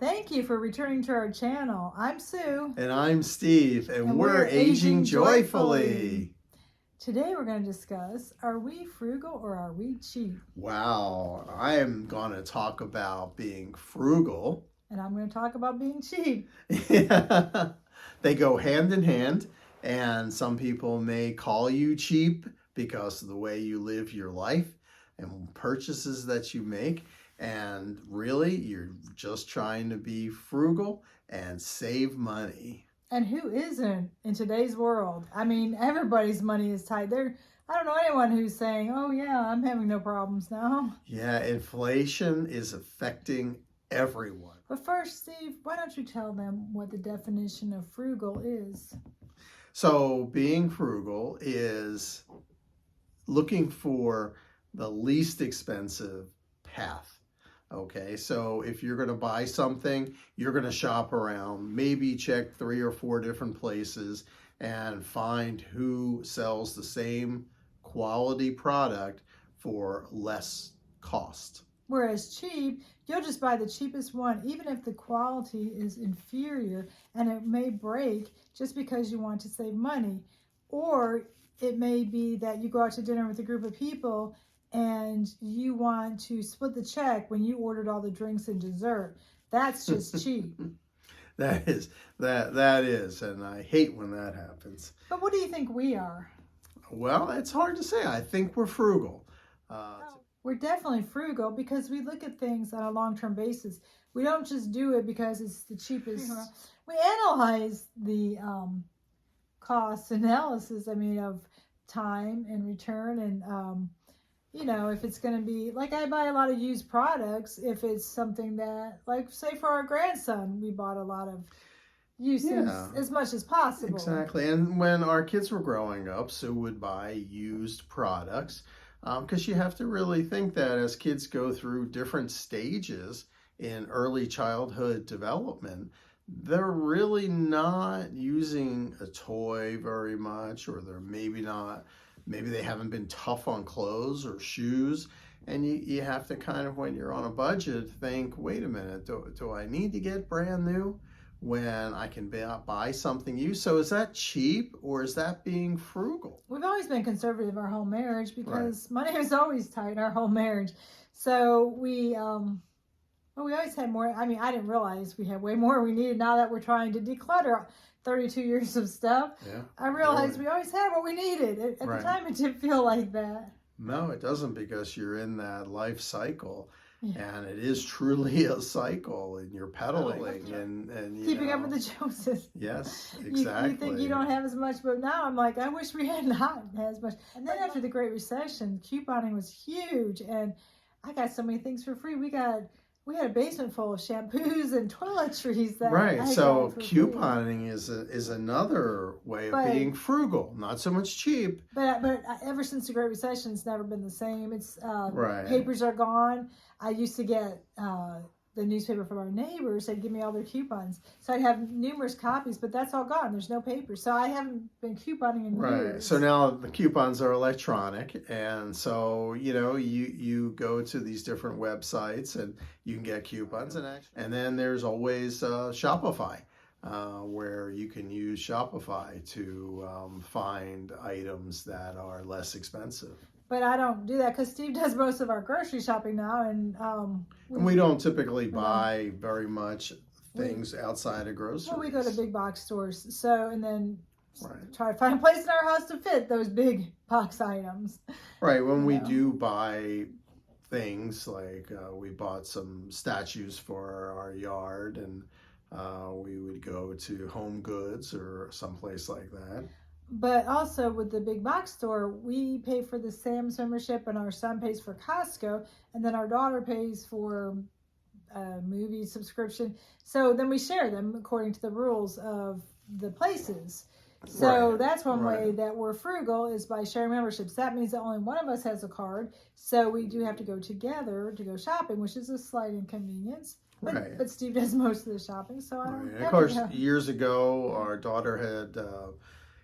Thank you for returning to our channel. I'm Sue. And I'm Steve, and we're aging joyfully. Today we're going to discuss, are we frugal or are we cheap? Wow, I am going to talk about being frugal. And I'm going to talk about being cheap. They go hand in hand, and some people may call you cheap because of the way you live your life and purchases that you make. And really, you're just trying to be frugal and save money. And who isn't in today's world? I mean, everybody's money is tight. I don't know anyone who's saying, oh yeah, I'm having no problems now. Yeah, inflation is affecting everyone. But first, Steve, why don't you tell them what the definition of frugal is? So being frugal is looking for the least expensive path. Okay, so if you're going to buy something, you're going to shop around, maybe check 3 or 4 different places and find who sells the same quality product for less cost. Whereas cheap, you'll just buy the cheapest one, even if the quality is inferior and it may break just because you want to save money. Or it may be that you go out to dinner with a group of people and you want to split the check when you ordered all the drinks and dessert. That's just cheap. That is, and I hate when that happens. But what do you think we are? Well, it's hard to say. I think we're frugal. We're definitely frugal because we look at things on a long-term basis. We don't just do it because it's the cheapest. We analyze the cost analysis, of time and return and if it's going to be, like I buy a lot of used products, if it's something that, like say for our grandson, we bought a lot of used things as much as possible. Exactly. And when our kids were growing up, Sue would buy used products because you have to really think that as kids go through different stages in early childhood development, they're really not using a toy very much, or maybe they haven't been tough on clothes or shoes. And you have to kind of, when you're on a budget, think, wait a minute, do I need to get brand new when I can buy something used? So is that cheap or is that being frugal? We've always been conservative our whole marriage because money was always tight our whole marriage. So we always had more. I didn't realize we had way more we needed now that we're trying to declutter 32 years of stuff. Yeah, I realized we always had what we needed. At the time, it didn't feel like that. No, it doesn't, because you're in that life cycle. Yeah. And it is truly a cycle, and you're pedaling and keeping up with the Joneses. Yes, exactly. You think you don't have as much, but now I'm like, I wish we had not as much. And then after the Great Recession, couponing was huge, and I got so many things for free. We had a basement full of shampoos and toiletries. So couponing is another way of being frugal, not so much cheap. But ever since the Great Recession, it's never been the same. It's papers are gone. I used to get the newspaper from our neighbors. They'd give me all their coupons, so I'd have numerous copies. But that's all gone. There's no paper, so I haven't been couponing in years. So now the coupons are electronic, and so you go to these different websites and you can get coupons, and then there's always Shopify, where you can use Shopify to find items that are less expensive. But I don't do that because Steve does most of our grocery shopping now, and we don't typically buy very much things outside of groceries. Well, we go to big box stores, and then try to find a place in our house to fit those big box items. Right. When we do buy things, like we bought some statues for our yard, and we would go to Home Goods or someplace like that. But also with the big box store, we pay for the Sam's membership, and our son pays for Costco, and then our daughter pays for a movie subscription. So then we share them according to the rules of the places. So that's one way that we're frugal, is by sharing memberships. That means that only one of us has a card, so we do have to go together to go shopping, which is a slight inconvenience. But Steve does most of the shopping, so I don't. Of course, years ago, our daughter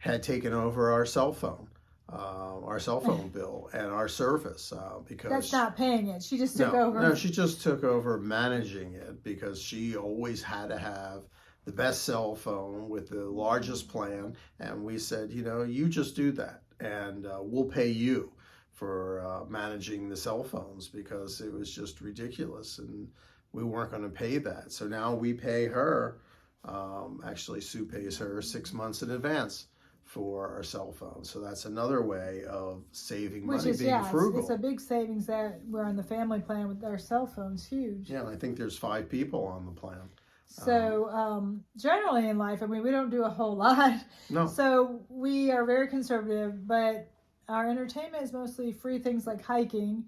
had taken over our cell phone. our cell phone bill and our service because That's not paying it. She just took over. No, she just took over managing it because she always had to have the best cell phone with the largest plan. And we said, you just do that and we'll pay you for managing the cell phones because it was just ridiculous and we weren't going to pay that. So now we pay her. Actually, Sue pays her 6 months in advance for our cell phone. So that's another way of saving money, being frugal. It's a big savings that we're on the family plan with our cell phones, huge. Yeah, and I think there's 5 people on the plan. So generally in life, I mean, we don't do a whole lot. No. So we are very conservative, but our entertainment is mostly free things like hiking.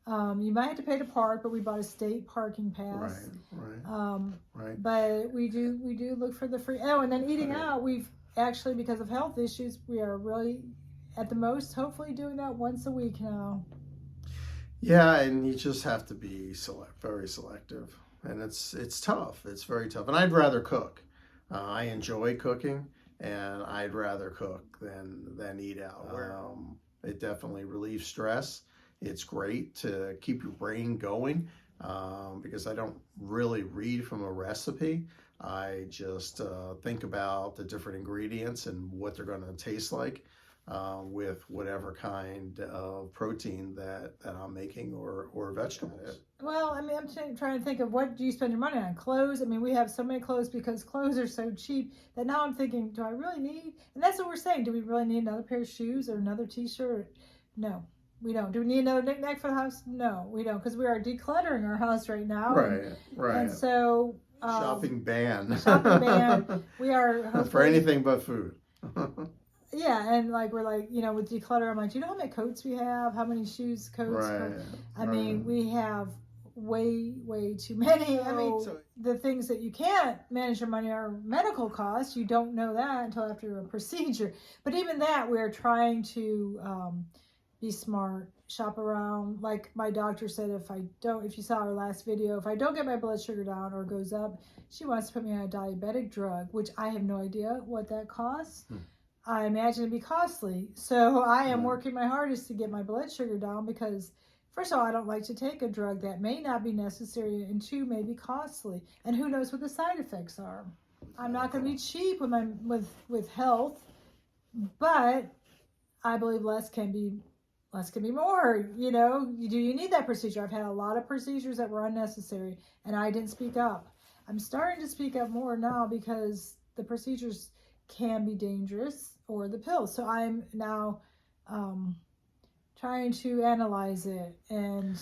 You might have to pay to park, but we bought a state parking pass. Right. But we do look for the free. Oh, and then eating out, we've actually, because of health issues, we are really, at the most, hopefully doing that once a week now. Yeah, and you just have to be very selective. And it's tough. It's very tough. And I'd rather cook. I enjoy cooking, and I'd rather cook than eat out. It definitely relieves stress. It's great to keep your brain going because I don't really read from a recipe. I just think about the different ingredients and what they're going to taste like with whatever kind of protein that I'm making or vegetables. Well, I mean, I'm trying to think of what do you spend your money on? Clothes? I mean, we have so many clothes because clothes are so cheap that now I'm thinking, do I really need? And that's what we're saying. Do we really need another pair of shoes or another t-shirt? No, we don't. Do we need another knickknack for the house? No, we don't, because we are decluttering our house right now. Right. And so... shopping ban. We are... For anything but food. Yeah, and we're with declutter, I'm like, do you know how many coats we have? How many shoes, coats? I mean, we have way too many. I mean, the things that you can't manage your money are medical costs. You don't know that until after a procedure. But even that, we're trying to be smart, shop around. Like my doctor said, if you saw our last video, if I don't get my blood sugar down or goes up, she wants to put me on a diabetic drug, which I have no idea what that costs. I imagine it'd be costly. So I am working my hardest to get my blood sugar down because, first of all, I don't like to take a drug that may not be necessary, and 2, may be costly. And who knows what the side effects are. I'm not going to be cheap with health, but I believe less can be more. Do you need that procedure? I've had a lot of procedures that were unnecessary, and I didn't speak up. I'm starting to speak up more now because the procedures can be dangerous, or the pills. So I'm now trying to analyze it. And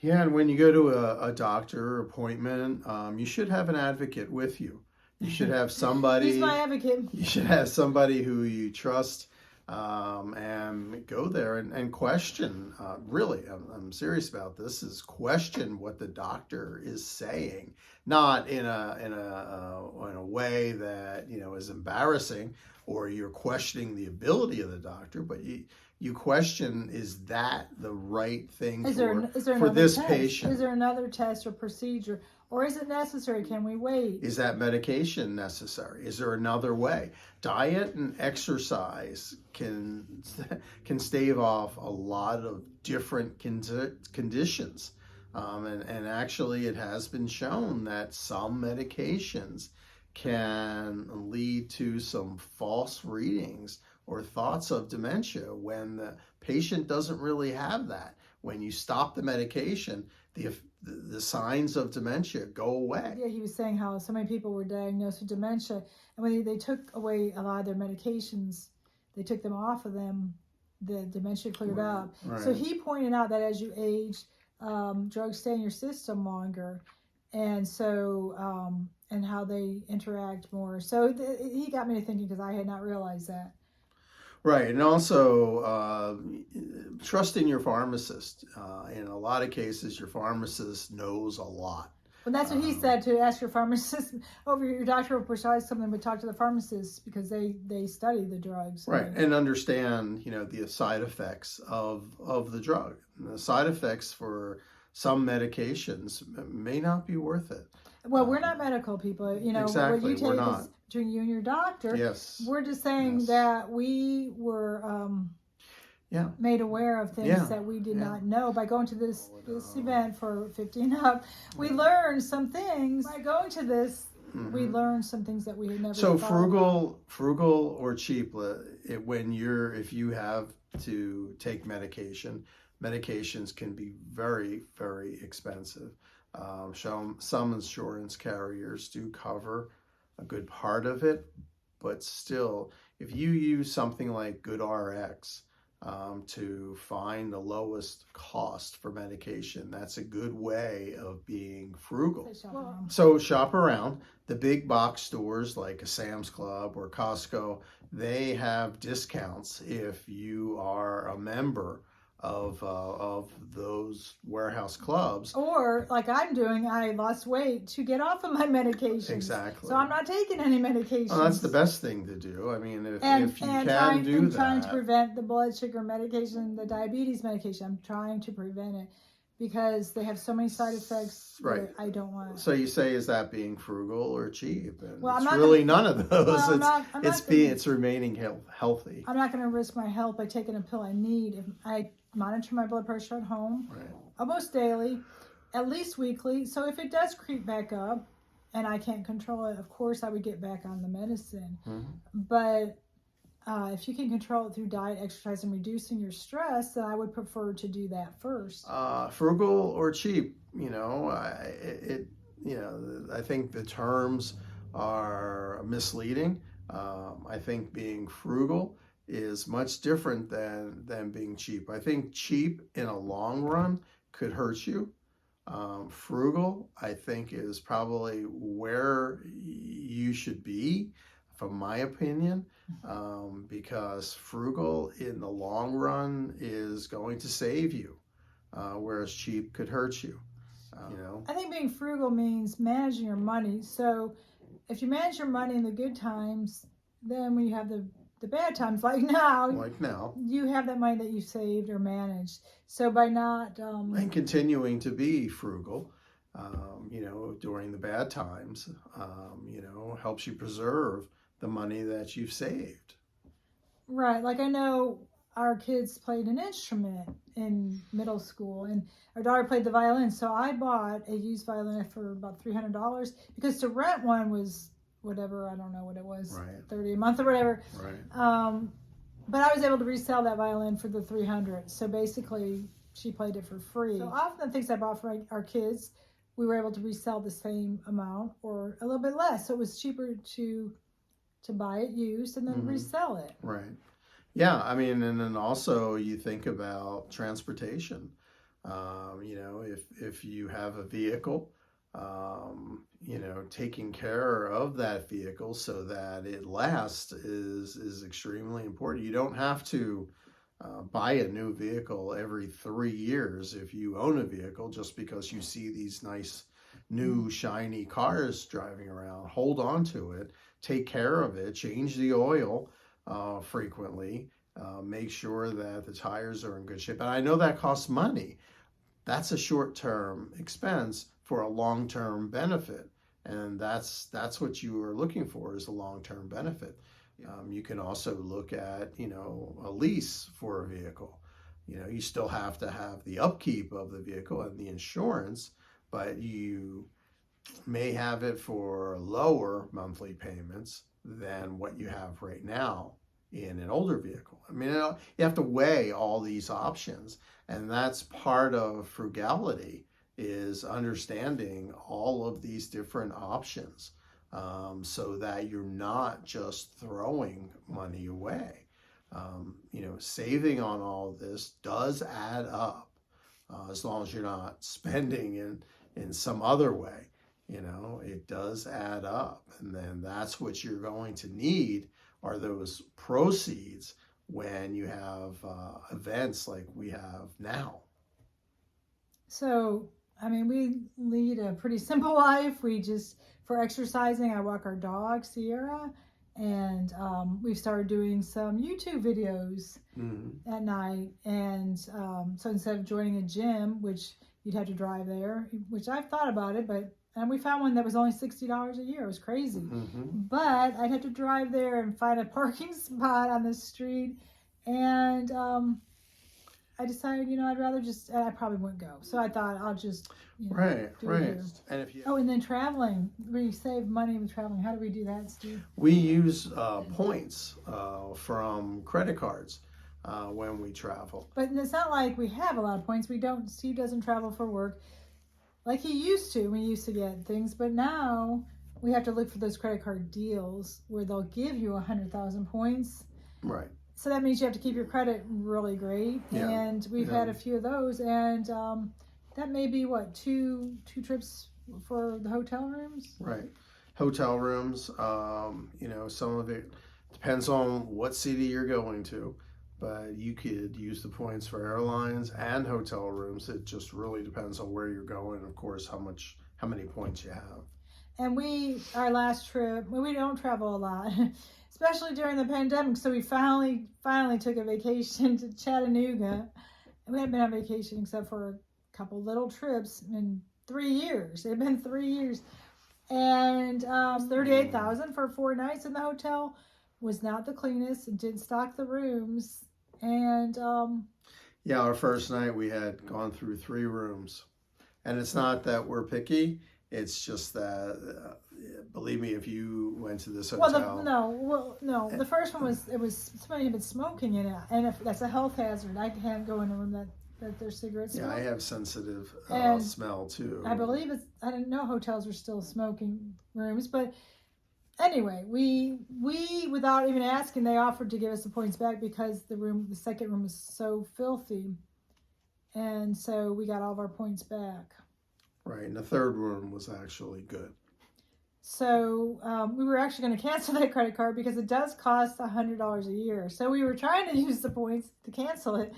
and when you go to a doctor appointment, you should have an advocate with you. You should have somebody. He's my advocate. You should have somebody who you trust and go there and question. Really, I'm serious about this. Is question what the doctor is saying, not in a way that is embarrassing, or you're questioning the ability of the doctor, but you question, is that the right thing for this patient? Is there another test or procedure? Or is it necessary? Can we wait? Is that medication necessary? Is there another way? Diet and exercise can stave off a lot of different conditions. And actually it has been shown that some medications can lead to some false readings or thoughts of dementia when the patient doesn't really have that. When you stop the medication, the signs of dementia go away. Yeah, he was saying how so many people were diagnosed with dementia, and when they took away a lot of their medications, they took them off of them, the dementia cleared up. So he pointed out that as you age, drugs stay in your system longer, and so and how they interact more. So he got me to thinking, because I had not realized that. Right, and also trust in your pharmacist. In a lot of cases, your pharmacist knows a lot. Well, that's what he said, to ask your pharmacist over your doctor will prescribe something, but talk to the pharmacist because they study the drugs. Right, and understand the side effects of the drug. And the side effects for some medications may not be worth it. Well, we're not medical people. Exactly, what you take we're not. is between you and your doctor. Yes. We're just saying that we were made aware of things that we did not know by going to this event for 15 up. We learned some things by going to this. We learned some things that we had never. So thought. frugal or cheap. If you have to take medication, medications can be very, very expensive. Some insurance carriers do cover a good part of it, but still, if you use something like GoodRx to find the lowest cost for medication, that's a good way of being frugal. So shop around. The big box stores like a Sam's Club or Costco, they have discounts if you are a member of those warehouse clubs. Or like I'm doing, I lost weight to get off of my medications. Exactly. So I'm not taking any medications. Well, that's the best thing to do. I mean, if you can do that. Trying to prevent the blood sugar medication, the diabetes medication. I'm trying to prevent it because they have so many side effects. Right. I don't want. So you say, is that being frugal or cheap? And well, it's really none of those. Well, it's remaining healthy. I'm not going to risk my health by taking a pill I need. If I monitor my blood pressure at home, almost daily, at least weekly. So if it does creep back up and I can't control it, of course I would get back on the medicine. But if you can control it through diet, exercise, and reducing your stress, then I would prefer to do that first. Frugal or cheap, I think the terms are misleading. I think being frugal is much different than being cheap. I think cheap in a long run could hurt you. Frugal, I think, is probably where you should be, from my opinion, because frugal in the long run is going to save you, whereas cheap could hurt you. I think being frugal means managing your money. So if you manage your money in the good times, then when you have the bad times, like now, you have that money that you saved or managed. So by not and continuing to be frugal, during the bad times, helps you preserve the money that you've saved. Right. Like I know our kids played an instrument in middle school, and our daughter played the violin. So I bought a used violin for about $300 because to rent one was whatever, I don't know what it was, $30 a month or whatever. But I was able to resell that violin for the $300. So basically, she played it for free. So often the things I bought for our kids, we were able to resell the same amount or a little bit less. So it was cheaper to buy it used and then resell it. Right. Yeah. I mean, and then also you think about transportation. If you have a vehicle, taking care of that vehicle so that it lasts is extremely important. You don't have to buy a new vehicle every 3 years if you own a vehicle just because you see these nice new shiny cars driving around. Hold on to it, take care of it, change the oil frequently, make sure that the tires are in good shape. And I know that costs money. That's a short-term expense for a long-term benefit. And that's what you are looking for, is a long-term benefit. You can also look at, a lease for a vehicle. You still have to have the upkeep of the vehicle and the insurance, but you may have it for lower monthly payments than what you have right now in an older vehicle. I mean, you have to weigh all these options, and that's part of frugality, is understanding all of these different options, so that you're not just throwing money away. Saving on all this does add up, as long as you're not spending in some other way. It does add up, and then that's what you're going to need, are those proceeds when you have events like we have now. So, I mean, we lead a pretty simple life. For exercising, I walk our dog, Sierra, and we've started doing some YouTube videos at night. And so instead of joining a gym, which you'd have to drive there, which I've thought about it, but And we found one that was only $60 a year. It was crazy. Mm-hmm. But I'd have to drive there and find a parking spot on the street. And I decided, I'd rather just, I probably wouldn't go. So I thought I'll just, Right, do right. it here. And if you Oh, and then traveling. We save money with traveling. How do we do that, Steve? we use points from credit cards when we travel. But it's not like we have a lot of points. Steve doesn't travel for work like he used to. We used to get things, but now we have to look for those credit card deals where they'll give you 100,000 points. Right. So that means you have to keep your credit really great. Yeah. And we've had a few of those, and that may be two trips for the hotel rooms. Right. Hotel rooms, some of it depends on what city you're going to, but you could use the points for airlines and hotel rooms. It just really depends on where you're going, of course, how many points you have. And our last trip, we don't travel a lot, especially during the pandemic. So we finally took a vacation to Chattanooga. And we hadn't been on vacation except for a couple little trips in 3 years. It had been 3 years. And $38,000 for 4 nights in the hotel. Was not the cleanest. It didn't stock the rooms. And yeah, our first night we had gone through 3 rooms. And it's not that we're picky. It's just that, believe me, if you went to this hotel. No. The first one was somebody had been smoking in it, and if that's a health hazard. I can't go in a room that there's cigarette smoke. Yeah, I have sensitive smell too. I believe I didn't know hotels were still smoking rooms, but anyway, we without even asking, they offered to give us the points back because the second room was so filthy, and so we got all of our points back. Right, and the third room was actually good. So we were actually going to cancel that credit card because it does cost $100 a year. So we were trying to use the points to cancel it.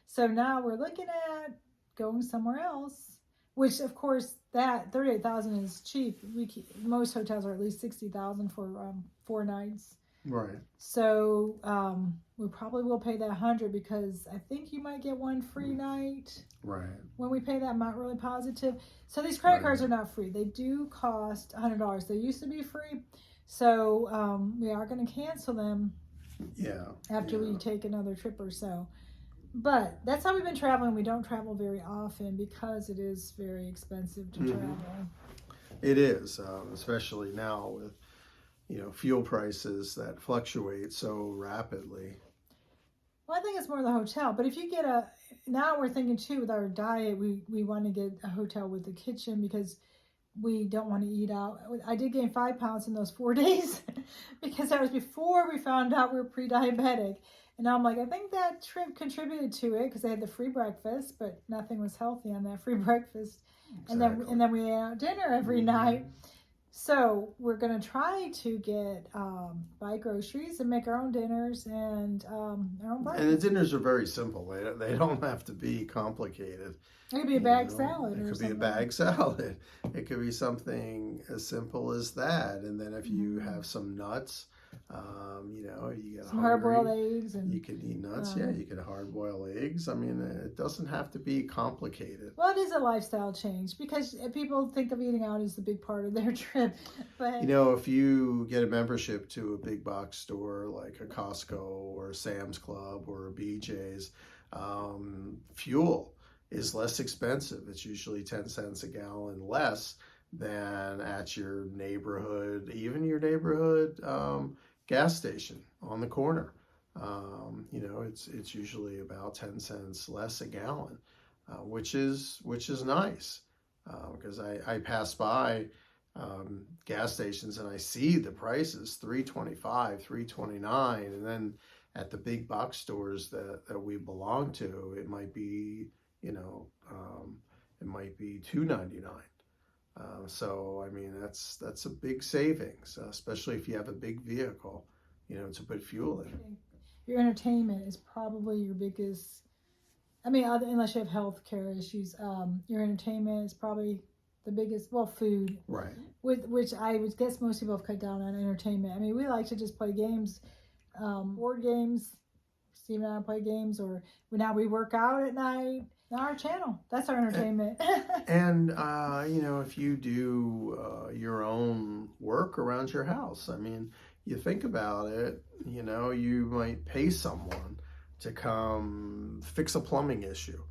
So now we're looking at going somewhere else, which of course that $38,000 is cheap. Most hotels are at least $60,000 for 4 nights. Right. So we probably will pay that $100 because I think you might get one free night. Right. When we pay that, I'm not really positive. So these credit cards are not free. They do cost $100. They used to be free. So we are going to cancel them. Yeah. After we take another trip or so. But that's how we've been traveling. We don't travel very often because it is very expensive to travel. It is, especially now with fuel prices that fluctuate so rapidly. Well, I think it's more the hotel. But if you get now we're thinking too with our diet, we want to get a hotel with a kitchen because we don't want to eat out. I did gain 5 pounds in those 4 days because that was before we found out we were pre-diabetic. And I'm like, I think that trip contributed to it because they had the free breakfast, but nothing was healthy on that free breakfast. Exactly. And then we ate out dinner every night. So we're going to try to buy groceries and make our own dinners and our own breakfast. And the dinners are very simple. They don't have to be complicated. It could be a bag salad. It could be a bag salad. It could be something as simple as that. And then if you have some nuts, you get some hard-boiled eggs, and you could eat nuts. You could hard-boil eggs. I mean, it doesn't have to be complicated. Well, it is a lifestyle change because people think of eating out as the big part of their trip. But if you get a membership to a big box store like a Costco or a Sam's Club or a BJ's, fuel is less expensive. It's usually 10 cents a gallon less than at your neighborhood, even your neighborhood gas station on the corner. It's usually about 10 cents less a gallon, which is nice because I pass by gas stations and I see the prices $3.25, $3.29, and then at the big box stores that we belong to, it might be $2.99. So I mean that's a big savings, especially if you have a big vehicle, to put fuel in. Your entertainment is probably your biggest. I mean, unless you have health care issues, your entertainment is probably the biggest. Well, food, right? Which I would guess most people have cut down on entertainment. I mean, we like to just play games, board games. Steve and I play games, or now we work out at night. our channel. That's our entertainment. And, if you do your own work around your house, I mean, you think about it, you might pay someone to come fix a plumbing issue.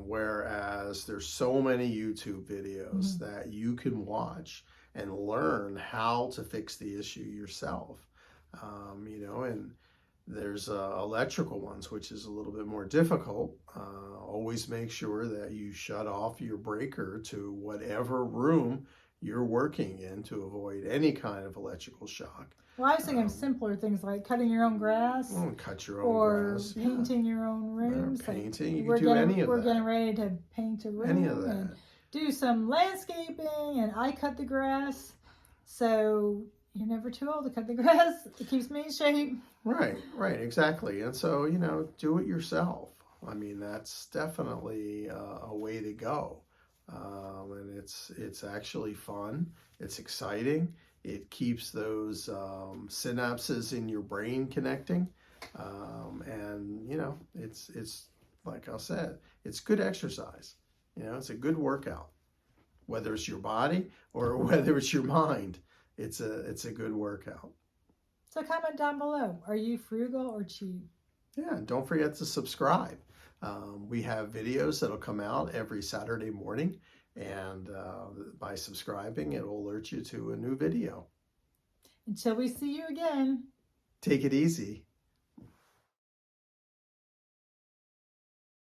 Whereas there's so many YouTube videos that you can watch and learn how to fix the issue yourself. And there's electrical ones, which is a little bit more difficult. Always make sure that you shut off your breaker to whatever room you're working in to avoid any kind of electrical shock. Well, I was thinking of simpler things like cutting your own grass. Cut your own or grass. painting your own rooms. Painting, you can do any of that. We're getting ready to paint a room. Any of that. And do some landscaping, and I cut the grass. So you're never too old to cut the grass. It keeps me in shape. Right, exactly. And so, do it yourself. I mean, that's definitely a way to go. And it's actually fun. It's exciting. It keeps those synapses in your brain connecting. And, it's like I said, it's good exercise. It's a good workout. Whether it's your body or whether it's your mind, it's a good workout. So comment down below. Are you frugal or cheap? Yeah, and don't forget to subscribe. We have videos that'll come out every Saturday morning, and by subscribing, it will alert you to a new video. Until we see you again. Take it easy.